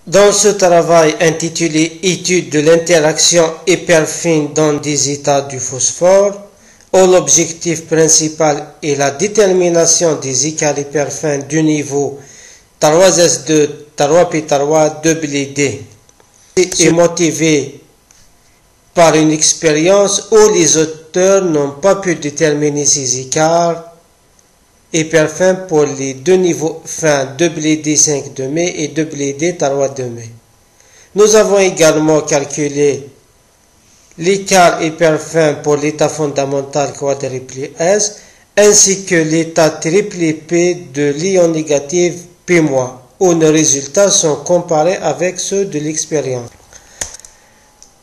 Dans ce travail intitulé Étude de l'interaction hyperfine dans des états du phosphore, où l'objectif principal est la détermination des écarts hyperfins du niveau 3S2, 3P3, 2BD, est motivé par une expérience où les auteurs n'ont pas pu déterminer ces écarts hyperfins pour les deux niveaux fins 2BD 5 de mai et 2BD 3 de mai. Nous avons également calculé l'écart hyperfin pour l'état fondamental quadruplé S ainsi que l'état triplé P de l'ion négatif P-, où nos résultats sont comparés avec ceux de l'expérience.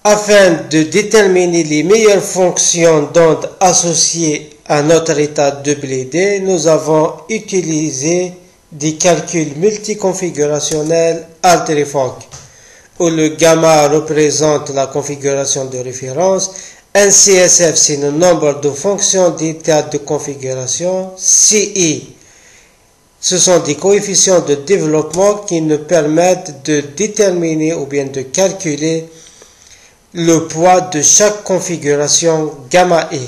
Afin de déterminer les meilleures fonctions d'onde associées à notre état de BD, nous avons utilisé des calculs multiconfigurationnels alterifoc, où le gamma représente la configuration de référence, un CSF c'est le nombre de fonctions d'état de configuration, CI ce sont des coefficients de développement qui nous permettent de déterminer ou bien de calculer le poids de chaque configuration gamma E.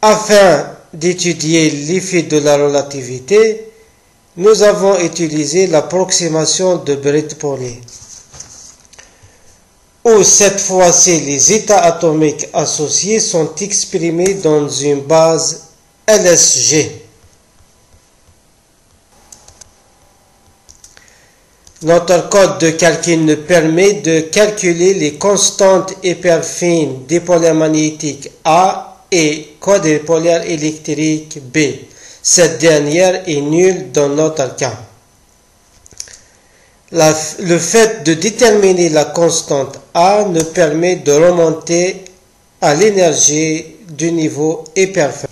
Afin d'étudier l'effet de la relativité, nous avons utilisé l'approximation de Brett-Pauli, où cette fois-ci les états atomiques associés sont exprimés dans une base LSG. Notre code de calcul nous permet de calculer les constantes hyperfines dipolaires magnétiques A et quadripolaire électrique B. Cette dernière est nulle dans notre cas. Le fait de déterminer la constante A nous permet de remonter à l'énergie du niveau hyperfin.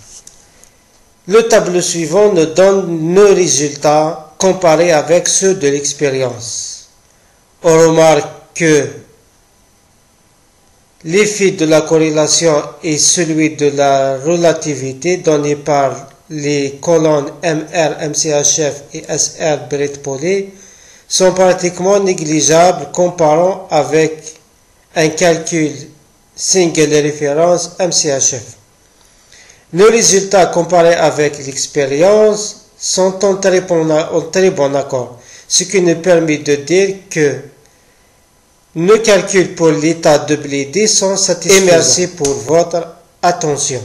Le tableau suivant nous donne nos résultats comparés avec ceux de l'expérience. On remarque que l'effet de la corrélation est celui de la relativité donné par les colonnes MR, MCHF et SR Brett-Pauli sont pratiquement négligeables comparant avec un calcul single référence MCHF. Nos résultats comparés avec l'expérience sont en très bon accord, ce qui nous permet de dire que nos calculs pour l'état de BD sont satisfaisants. Et merci pour votre attention.